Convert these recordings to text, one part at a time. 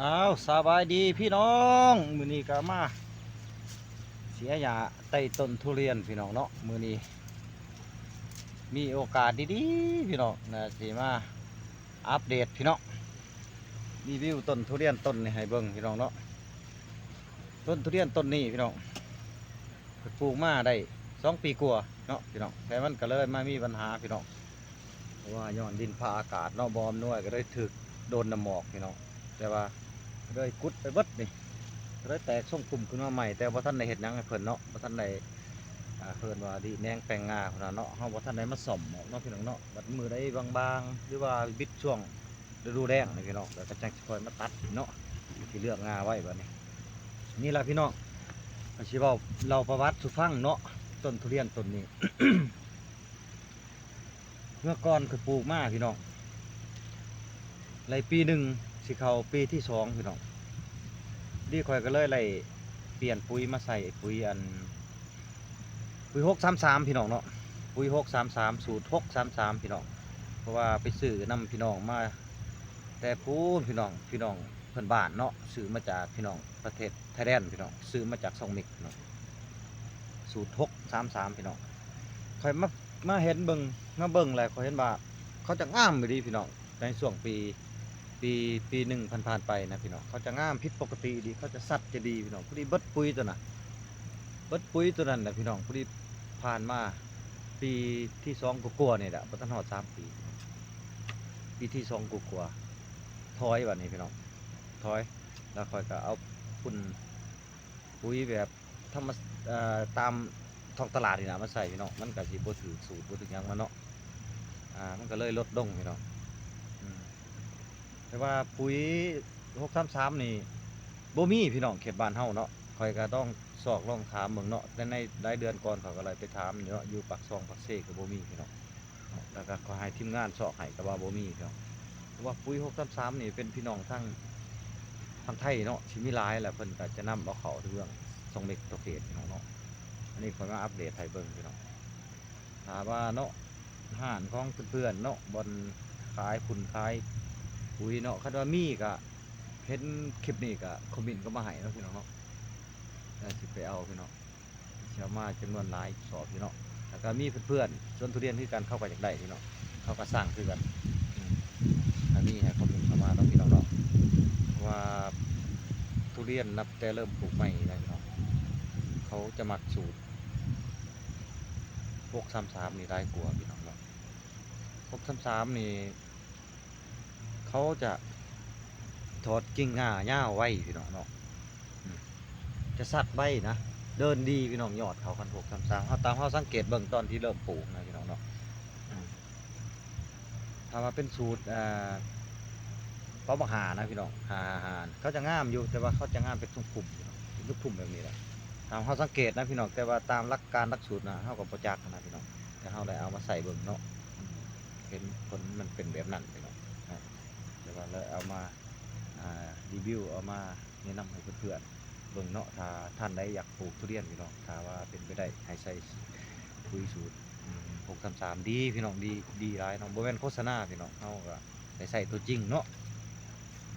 อ้าวสบายดีพี่น้องมื้อนี้ก็มาเสียหญ้าใต้ต้นทุเรียนพี่น้องเนาะมื้อนี้มีโอกาสดีๆพี่น้องนะสิมาอัปเดตพี่น้องรีวิวต้นทุเรียนต้นนี้ให้เบิ่งพี่น้องเนาะต้นทุเรียนต้นนี้พี่น้องปลูกมาได้2 ปีกว่าเนาะพี่น้องแต่มันก็เลยมามีปัญหาพี่น้องเพราะว่าย้อนดินพาอากาศเนาะบ่อมน้อยก็เลยถึกโดนน้ำหมอกพี่น้องแต่ว่าเลยกุดไปเบิดนี่ เลยแตกส่งกลุ่มขึ้นมาใหม่แต่ว่าท่านในเห็ดยังให้เพิ่นเนาะว่าท่านในเพิ่นว่าดีแนงแปลงงาพุ่นน่ะเนาะเฮาบ่ท่านได้มาซ่อมเนาะพี่น้องเนาะบัดมือได้บางๆหรือว่าบิดช่วงฤดูแล้งนี่พี่น้องแล้วก็จังสิค่อยมาตัดเนาะสิเลือกงาไว้บัดนี้นี่ล่ะพี่น้องก็สิเว้าเราประวัติสู่ฟังเนาะต้นทุเรียนต้นนี้ เมื่อก่อนคือปลูกมาพี่น้องในปีหนึ่งสิเข้าปีที่2พี่น้องดีข่อยก็เลยไล่เปลี่ยนปุ๋ยมาใส่ปุ๋ยปุ๋ย633พี่น้องเนาะปุ๋ย633สูตร633พี่น้องเพราะว่าไปซื้อนำพี่น้องมาแต่พูนพี่น้องเพิ่นบ้านเนาะซื้อมาจากพี่น้องประเทศไทยแลนด์พี่น้องซื้อมาจากซองมิกเนาะสูตร633พี่น้องข่อยมาเห็นเบิ่งมาเบิ่งแล้วข่อยเห็นว่าเขาจะงามอยู่ดีพี่น้องในช่วงปีหนึ่งผ่านไปนะพี่น้องเขาจะงามผิดปกติดีเขาจะสัดจะดีพี่น้องพอดีเบิดปุ๋ยตัวน่ะเบิดปุ๋ยตัวนั้นแหละพี่น้องพอดีผ่านมาปีที่2กว่าๆนี่แหละบ่ทันฮอด3 ปีปีที่2กว่าๆถอยบัดนี้พี่น้องถอยแล้วค่อยก็เอาปุ่นปุ๋ยแบบธรรมตามท้องตลาดนี่นะมาใส่พี่น้องมันก็สิบ่ถือสูตรบ่ถือหยังมันเนาะมันก็เลยลดลงพี่น้องแต่ว่าปุ๋ย633นี่บ่มีพี่น้องเขตบ้านเฮาเนาะข่อยก็ต้องสอกลองถามเบิ่งเนาะแต่ในหลายเดือนก่อนเขาก็เลยไปถามอยู่เนาะอยู่ปากซองปากเซก็บ่มีพี่น้องแล้วก็ขอให้ทีมงานสอกให้ก็ว่าบ่มีพี่น้องเพราะว่าปุ๋ย633นี่เป็นพี่น้องทางไทยเนาะสิมีหลายแหละเพิ่นก็จะนำเอาเข้าเรื่องทรงเม็กตัวเขตพี่น้องเนาะอันนี้ข่อยมาอัปเดตให้เบิ่งพี่น้องถามว่าเนาะห้านของเพื่อนๆเนาะบ่อนขายผุนขายปุ๋ยเนาะคันว่ามีก็เห็นคลิปนี้ก็คอมเมนต์ก็มาให้เนาะพี่น้องเนาะแล้วสิไปเอาพี่น้องเชื่อมาจำนวนหลายสอบพี่น้องแล้วก็มีเพื่อนๆสวนทุเรียนที่กันเข้าไปจากได้พี่น้องเขาก็สร้างคือกันอันนี้ให้คอมเมนต์เข้ามาต้องพี่น้องเนาะว่าทุเรียนนับแต่เริ่มปลูกใหม่นะพี่น้องเขาจะมักสูตร633นี่ได้กลัวพี่น้องเนาะ633นี่เขาจะถอดกิ่งง่าหญ้าไว้พี่น้องเนาะจะสัดใบนะเดินดีพี่น้องยอดเขา633เขาตามเขาสังเกตเบื้องต้นที่เริ่มปลูกนะพี่น้องเนาะถ้ามาเป็นสูตรเพราะบักหานะพี่น้องหาเขาจะงามอยู่แต่ว่าเขาจะงามเป็นทุ่มๆเป็นทุ่มๆแบบนี้แหละตามเขาสังเกตนะพี่น้องแต่ว่าตามหลักการหลักสูตรนะเขากับประจักษ์นะพี่น้องแต่เขาเลยเอามาใส่เบิ่งเนาะเห็นผลมันเป็นแบบนั้นพี่น้องแต่ว่าเลยเอามารีวิวเอามาแนะนำให้เพื่อนๆเบิ่งเนาะถ้าท่านใดอยากปลูกทุเรียนพี่น้องถ้าว่าเป็นไปได้ให้ใส่ปุ๋ยสูตร633ดีพี่น้องดีหลายน้องบ่แม่นโฆษณาพี่น้องเฮาก็ได้ใส่ตัวจริงเนาะ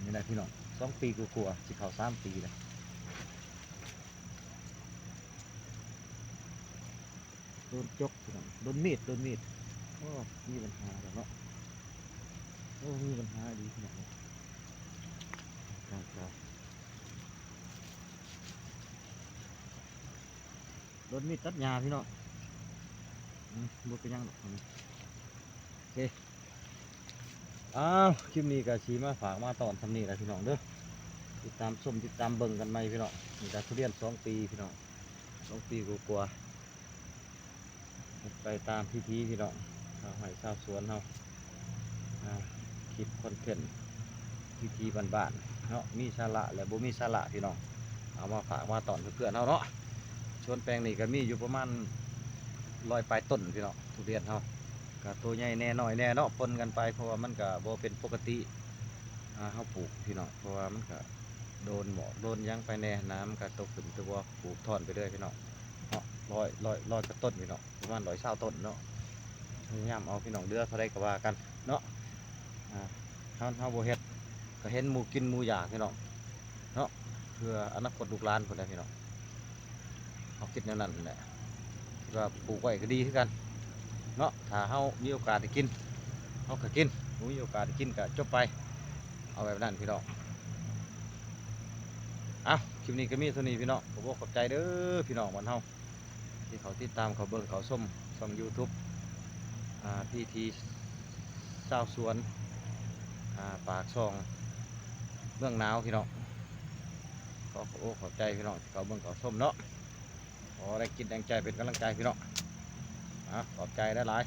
นี่แหละพี่น้อง2 ปีกว่าๆสิเข้า3 ปีแล้วโดนจกพี่น้องโดนมีดโอ้มีปัญหาแล้วเนาะโอ้มีปัญหาดีพี่น้องครับโดนมีดตัดหญ้าพี่น้องบ่เป็นหยังหรอกโอเคคลิปนี้ก็สีมาฝากมาตอนทำนี่แหละพี่น้องเด้อติดตามชมติดตามเบิ่งกันไหมพี่น้องนี่ก็ทุเรียน2 ปีพี่น้อง2 ปีกว่าไปตามพิธีพี่น้องชาวไร่ชาวสวนเฮาคลิปคอนเทนต์พิธีบ้านๆเนาะมีสาระและบ่มีสาระพี่น้องเอามาฝากมาตอนเพื่อนๆเฮาเนาะสวนแปลงนี่ก็มีอยู่ประมาณ100 ปลายต้นพี่น้องทุเรียนเฮาก็ตัวใหญ่แน่น้อยแน่เนาะปนกันไปเพราะว่ามันก็บ่เป็นปกติเฮาปลูกพี่น้องเพราะว่ามันก็โดนหมอกโดนยังไปแน่น้ำก็ตกขึ้นตัวปลูกถอนไปเรื่อยพี่น้องเนาะร้อยกระต้นพี่น้องประมาณ120 ต้นเนาะพยายามเอาพี่น้องเดือเขาได้ก็ว่ากันเนาะเฮาบ่เฮ็ดก็เห็นหมูกินหมูอยากพี่น้อง เนาะเพื่ออนาคตลูกหลานคนใดพี่น้องเขาคิดแนวนั้นแหละว่าปลูกไว้ก็ดีคือกันเนาะถ้าเฮามีโอกาสได้กินเฮาก็กินบ่มีโอกาสได้กินก็จบไปเอาแบบนั้นพี่น้องเอาคลิปนี้ก็มีเท่านี้พี่น้องผมบอกขอบใจเด้อพี่น้องบ้านเฮาที่เขาติดตามเขาเบิ่งเขาส้มช่อง YouTube พีทีชาวสวนปากช่องเมืองหนาวพี่น้องขอบใจพี่น้องที่เขาเบิ่งเขาส้มเนาะขอได้กินแรงใจเป็นกำลังใจพี่น้องขอบใจได้หลาย